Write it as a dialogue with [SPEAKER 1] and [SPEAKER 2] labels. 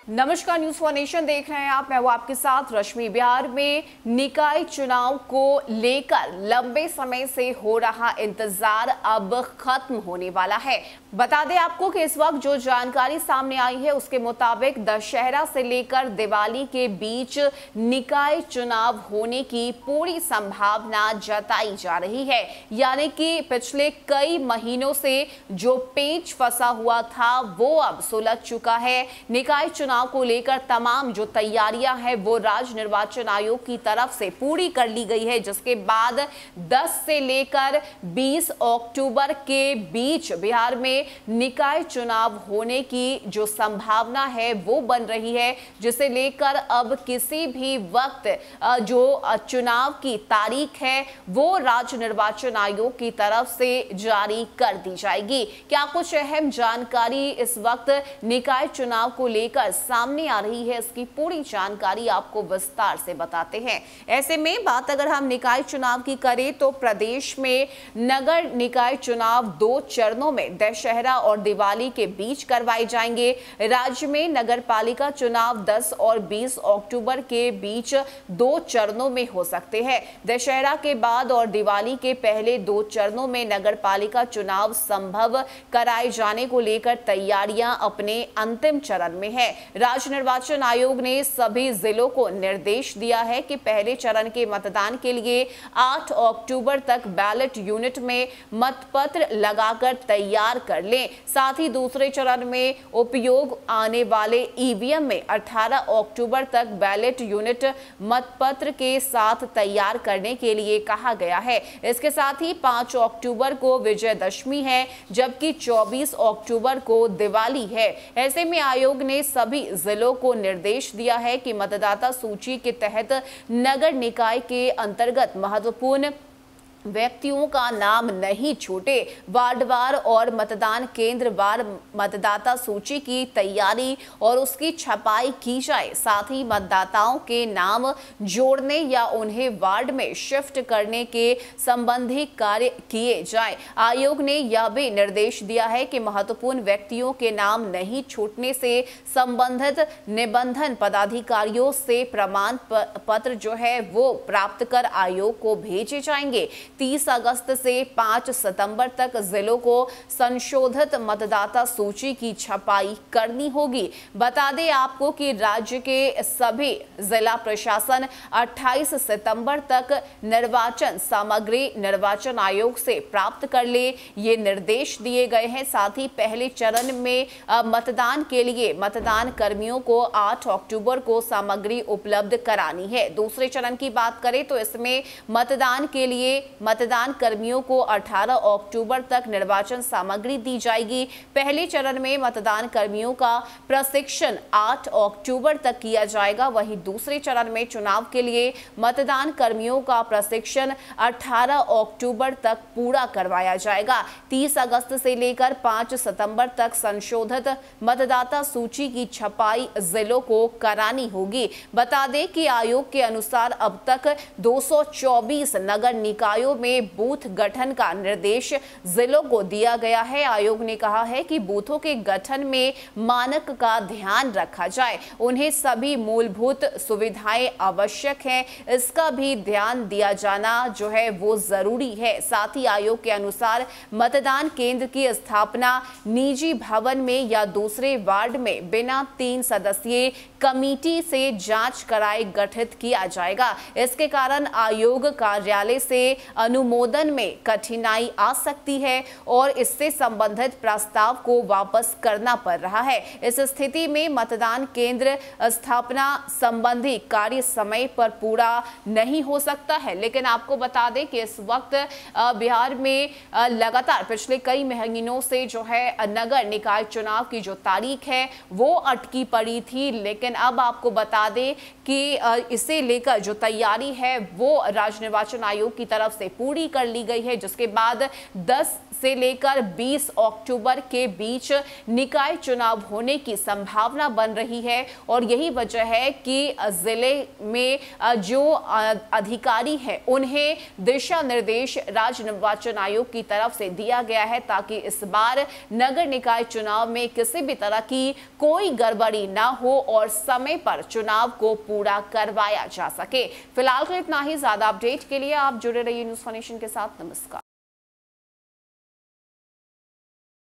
[SPEAKER 1] नमस्कार, news for nation देख रहे हैं आप। मैं हूं आपके साथ रश्मि। बिहार में निकाय चुनाव को लेकर लंबे समय से हो रहा इंतजार अब खत्म होने वाला है। बता दें आपको कि इस वक्त जो जानकारी सामने आई है उसके मुताबिक दशहरा से लेकर दिवाली के बीच निकाय चुनाव होने की पूरी संभावना जताई जा रही है। यानी कि पिछले कई महीनों से जो पेच फंसा हुआ था वो अब सुलझ चुका है। निकाय चुनाव को लेकर तमाम जो तैयारियां हैं वो राज्य निर्वाचन आयोग की तरफ से पूरी कर ली गई है, जिसके बाद 10 से लेकर 20 अक्टूबर के बीच बिहार में निकाय चुनाव होने की जो संभावना है वो बन रही है, जिसे लेकर अब किसी भी वक्त जो चुनाव की तारीख है वो राज्य निर्वाचन आयोग की तरफ से जारी कर दी जाएगी। क्या कुछ अहम जानकारी इस वक्त निकाय चुनाव को लेकर सामने आ रही है, इसकी पूरी जानकारी आपको विस्तार से बताते हैं। ऐसे में बात अगर हम निकाय चुनाव की करें तो प्रदेश में नगर निकाय चुनाव 2 चरणों में दशहरा और दिवाली के बीच करवाए जाएंगे। राज्य में नगर पालिका चुनाव 10 और 20 अक्टूबर के बीच 2 चरणों में हो सकते हैं। दशहरा के बाद और दिवाली के पहले 2 चरणों में नगर पालिका चुनाव संभव कराए जाने को लेकर तैयारियां अपने अंतिम चरण में है। राज्य निर्वाचन आयोग ने सभी जिलों को निर्देश दिया है कि पहले चरण के मतदान के लिए 8 अक्टूबर तक बैलेट यूनिट में मतपत्र लगाकर तैयार कर लें। साथ ही दूसरे चरण में उपयोग आने वाले ईवीएम में 18 अक्टूबर तक बैलेट यूनिट मतपत्र के साथ तैयार करने के लिए कहा गया है। इसके साथ ही 5 अक्टूबर को विजयदशमी है, जबकि 24 अक्टूबर को दिवाली है। ऐसे में आयोग ने सभी जिलों को निर्देश दिया है कि मतदाता सूची के तहत नगर निकाय के अंतर्गत महत्वपूर्ण व्यक्तियों का नाम नहीं छूटे। वार्डवार और मतदान केंद्र वार मतदाता सूची की तैयारी और उसकी छपाई की जाए। साथ ही मतदाताओं के नाम जोड़ने या उन्हें वार्ड में शिफ्ट करने के संबंधी कार्य किए जाए। आयोग ने यह भी निर्देश दिया है कि महत्वपूर्ण व्यक्तियों के नाम नहीं छूटने से संबंधित निबंधन पदाधिकारियों से प्रमाण पत्र जो है वो प्राप्त कर आयोग को भेजे जाएंगे। 30 अगस्त से 5 सितंबर तक जिलों को संशोधित मतदाता सूची की छपाई करनी होगी। बता दें आपको कि राज्य के सभी जिला प्रशासन 28 सितंबर तक निर्वाचन सामग्री निर्वाचन आयोग से प्राप्त कर ले, ये निर्देश दिए गए हैं। साथ ही पहले चरण में मतदान के लिए मतदान कर्मियों को 8 अक्टूबर को सामग्री उपलब्ध करानी है। दूसरे चरण की बात करें तो इसमें मतदान के लिए मतदान कर्मियों को 18 अक्टूबर तक निर्वाचन सामग्री दी जाएगी। पहले चरण में मतदान कर्मियों का प्रशिक्षण 8 अक्टूबर तक किया जाएगा। वहीं दूसरे चरण में चुनाव के लिए मतदान कर्मियों का प्रशिक्षण 18 अक्टूबर तक पूरा करवाया जाएगा। 30 अगस्त से लेकर 5 सितंबर तक संशोधित मतदाता सूची की छपाई जिलों को करानी होगी। बता दें कि आयोग के अनुसार अब तक 224 नगर निकायों में बूथ गठन का निर्देश जिलों को दिया गया है। आयोग ने कहा है कि बूथों के गठन में मानक का ध्यान रखा जाए, उन्हें सभी मूलभूत सुविधाएं आवश्यक हैं, इसका भी ध्यान दिया जाना जो है वो जरूरी है। साथ ही आयोग के अनुसार मतदान केंद्र की स्थापना निजी भवन में या दूसरे वार्ड में बिना 3 सदस्यीय कमेटी से जांच कराए गठित किया जाएगा। इसके कारण आयोग कार्यालय से अनुमोदन में कठिनाई आ सकती है और इससे संबंधित प्रस्ताव को वापस करना पड़ रहा है। इस स्थिति में मतदान केंद्र स्थापना संबंधी कार्य समय पर पूरा नहीं हो सकता है। लेकिन आपको बता दें कि इस वक्त बिहार में लगातार पिछले कई महीनों से जो है नगर निकाय चुनाव की जो तारीख है वो अटकी पड़ी थी, लेकिन अब आपको बता दें कि इसे लेकर जो तैयारी है वो राज्य निर्वाचन आयोग की तरफ से पूरी कर ली गई है, जिसके बाद 10 से लेकर 20 अक्टूबर के बीच निकाय चुनाव होने की संभावना बन रही है और यही वजह है कि जिले में जो अधिकारी हैं उन्हें दिशा निर्देश राज्य निर्वाचन आयोग की तरफ से दिया गया है ताकि इस बार नगर निकाय चुनाव में किसी भी तरह की कोई गड़बड़ी ना हो और समय पर चुनाव को पूरा करवाया जा सके। फिलहाल तो इतना ही। ज्यादा अपडेट के लिए आप जुड़े रहिए न्यूज़ फॉर नेशन के साथ। नमस्कार।